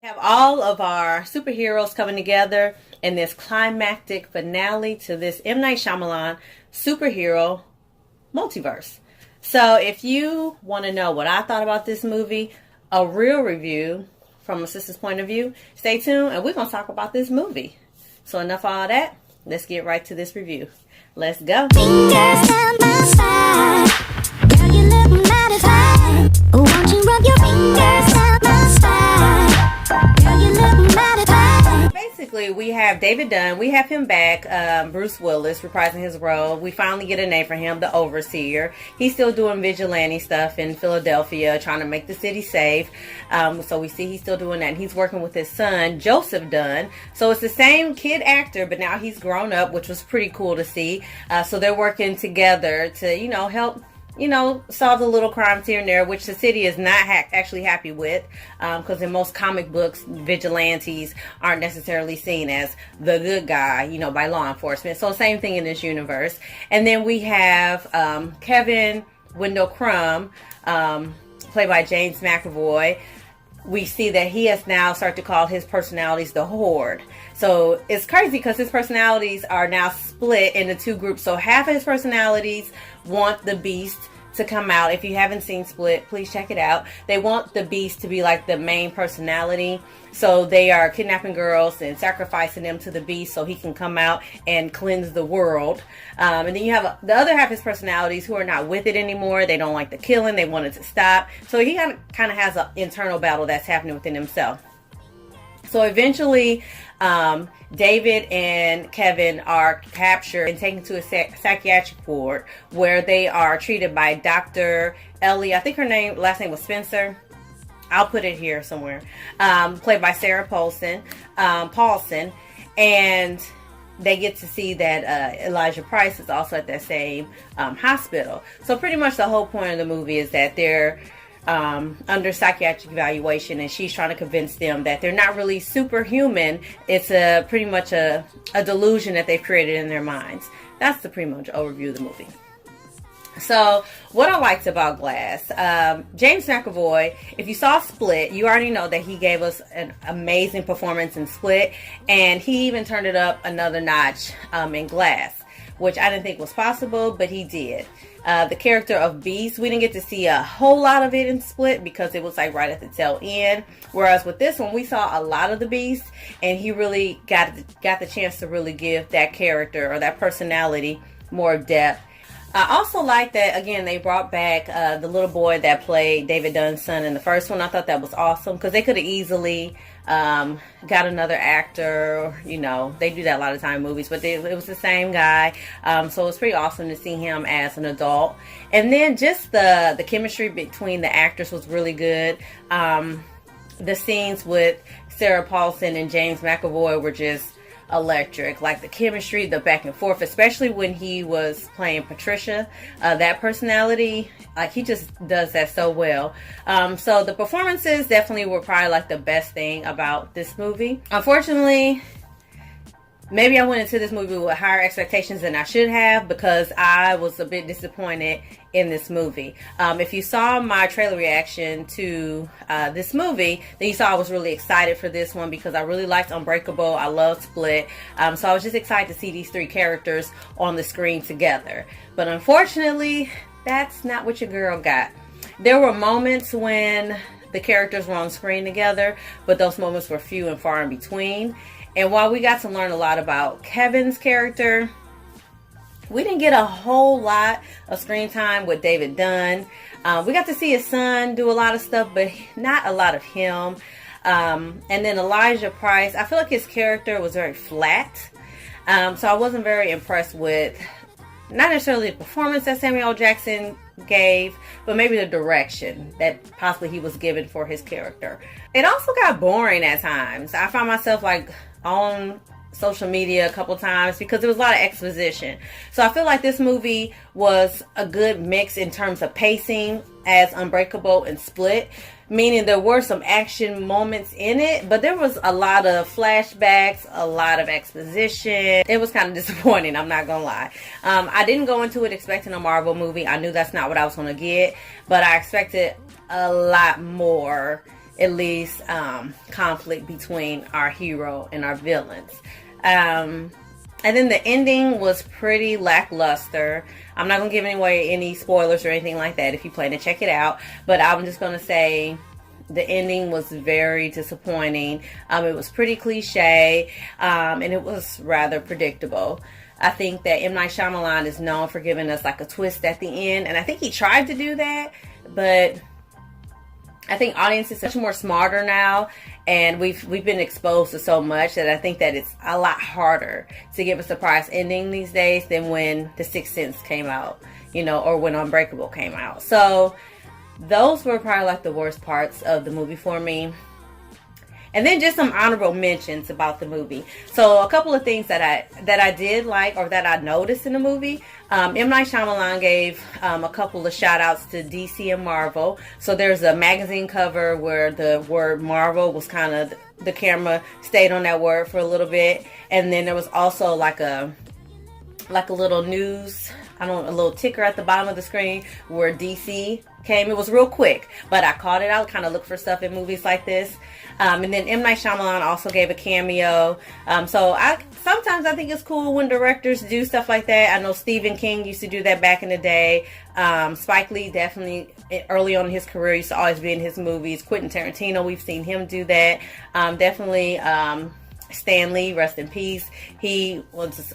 Have all of our superheroes coming together in this climactic finale to this M. Night Shyamalan superhero multiverse. So if you want to know what I thought about this movie, a real review from a sister's point of view, stay tuned and we're going to talk about this movie. So enough of all that, let's get right to this review. Let's go. Fingers down my spine. Girl, you look mighty fine. Won't you rub your fingers down my spine? Girl, you look mighty fine. Basically, we have David Dunn. We have him back, Bruce Willis, reprising his role. We finally get a name for him, the Overseer. He's still doing vigilante stuff in Philadelphia, trying to make the city safe. So we see he's still doing that. And he's working with his son, Joseph Dunn. So it's the same kid actor, but now he's grown up, which was pretty cool to see. So they're working together to, help solve the little crimes here and there, which the city is not actually happy with, because in most comic books, vigilantes aren't necessarily seen as the good guy, by law enforcement. So same thing in this universe. And then we have Kevin Wendell Crumb, played by James McAvoy. We see that he has now started to call his personalities the Horde. So it's crazy because his personalities are now split into two groups. So half of his personalities want the Beast to come out. If you haven't seen Split, please check it out. They want the Beast to be like the main personality. So they are kidnapping girls and sacrificing them to the Beast so he can come out and cleanse the world. And then you have the other half of his personalities who are not with it anymore. They don't like the killing. They want it to stop. So he kind of has an internal battle that's happening within himself. So eventually, David and Kevin are captured and taken to a psychiatric ward where they are treated by Dr. Ellie. I think her last name was Spencer. I'll put it here somewhere. Played by Sarah Paulson. And they get to see that Elijah Price is also at that same hospital. So pretty much the whole point of the movie is that they're under psychiatric evaluation, and she's trying to convince them that they're not really superhuman. It's pretty much a delusion that they've created in their minds. That's the pretty much overview of the movie. So what I liked about Glass, James McAvoy, if you saw Split, you already know that he gave us an amazing performance in Split, and he even turned it up another notch in Glass, which I didn't think was possible, but he did. The character of Beast, we didn't get to see a whole lot of it in Split because it was like right at the tail end. Whereas with this one, we saw a lot of the Beast, and he really got the chance to really give that character or that personality more depth. I also like that, again, they brought back the little boy that played David Dunn's son in the first one. I thought that was awesome because they could have easily got another actor. They do that a lot of time in movies, but it was the same guy. So it was pretty awesome to see him as an adult. And then just the chemistry between the actors was really good. The scenes with Sarah Paulson and James McAvoy were just electric. Like the chemistry, the back and forth, especially when he was playing Patricia, that personality, like he just does that so well. So the performances definitely were probably like the best thing about this movie. Unfortunately, maybe I went into this movie with higher expectations than I should have because I was a bit disappointed in this movie. If you saw my trailer reaction to this movie, then you saw I was really excited for this one because I really liked Unbreakable. I loved Split. So I was just excited to see these three characters on the screen together. But unfortunately, that's not what your girl got. There were moments when the characters were on screen together, but those moments were few and far in between. And while we got to learn a lot about Kevin's character, we didn't get a whole lot of screen time with David Dunn. We got to see his son do a lot of stuff, but not a lot of him. And then Elijah Price, I feel like his character was very flat. So I wasn't very impressed with, not necessarily the performance that Samuel L. Jackson gave, but maybe the direction that possibly he was given for his character. It also got boring at times. I found myself like on social media a couple times because there was a lot of exposition. So I feel like this movie was a good mix in terms of pacing as Unbreakable and Split, meaning there were some action moments in it, but there was a lot of flashbacks, a lot of exposition. It was kind of disappointing, I'm not gonna lie. I didn't go into it expecting a Marvel movie. I knew that's not what I was gonna get, but I expected a lot more at least conflict between our hero and our villains. And then the ending was pretty lackluster. I'm not going to give away any spoilers or anything like that if you plan to check it out. But I'm just going to say the ending was very disappointing. It was pretty cliche, and it was rather predictable. I think that M. Night Shyamalan is known for giving us like a twist at the end. And I think he tried to do that. But I think audiences are much more smarter now, and we've been exposed to so much that I think that it's a lot harder to give a surprise ending these days than when The Sixth Sense came out, or when Unbreakable came out. So those were probably like the worst parts of the movie for me. And then just some honorable mentions about the movie. So a couple of things that I did like, or that I noticed in the movie. M. Night Shyamalan gave a couple of shout outs to DC and Marvel. So there's a magazine cover where the word Marvel was kind of, the camera stayed on that word for a little bit. And then there was also like a little news, a little ticker at the bottom of the screen where DC came. It was real quick, but I caught it. I kind of look for stuff in movies like this. And then M. Night Shyamalan also gave a cameo. So sometimes I think it's cool when directors do stuff like that. I know Stephen King used to do that back in the day. Spike Lee definitely early on in his career used to always be in his movies. Quentin Tarantino, we've seen him do that. Definitely Stan Lee, rest in peace. He was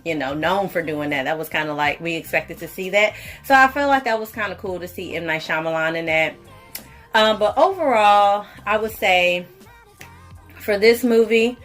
known for doing that. That was kind of like, we expected to see that. So I felt like that was kind of cool to see M. Night Shyamalan in that. But overall, I would say for this movie,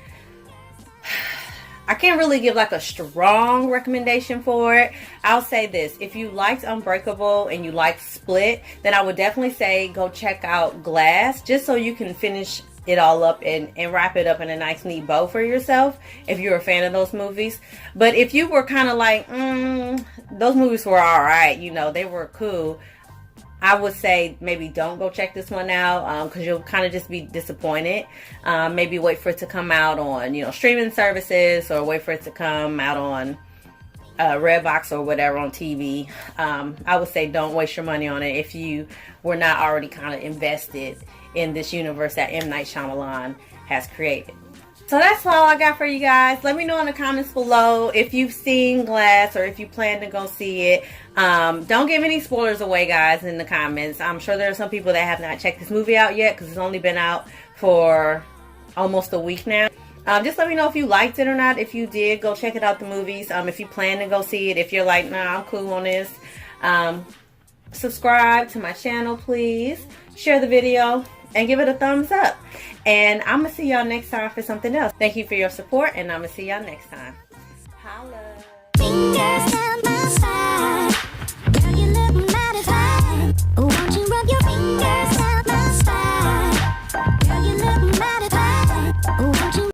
I can't really give like a strong recommendation for it. I'll say this. If you liked Unbreakable and you liked Split, then I would definitely say go check out Glass, just so you can finish it all up and wrap it up in a nice neat bow for yourself if you're a fan of those movies. But if you were kind of like, those movies were alright, they were cool, I would say maybe don't go check this one out, because you'll kind of just be disappointed. Maybe wait for it to come out on, streaming services, or wait for it to come out on Redbox or whatever on TV. I would say don't waste your money on it if you were not already kind of invested in this universe that M. Night Shyamalan has created. So that's all I got for you guys. Let me know in the comments below if you've seen Glass or if you plan to go see it. Don't give any spoilers away, guys, in the comments. I'm sure there are some people that have not checked this movie out yet because it's only been out for almost a week now. Just let me know if you liked it or not. If you did, go check it out, the movies. If you plan to go see it. If you're like, nah, I'm cool on this. Subscribe to my channel, please. Share the video and give it a thumbs up. And I'm going to see y'all next time for something else. Thank you for your support, and I'm going to see y'all next time. Holla.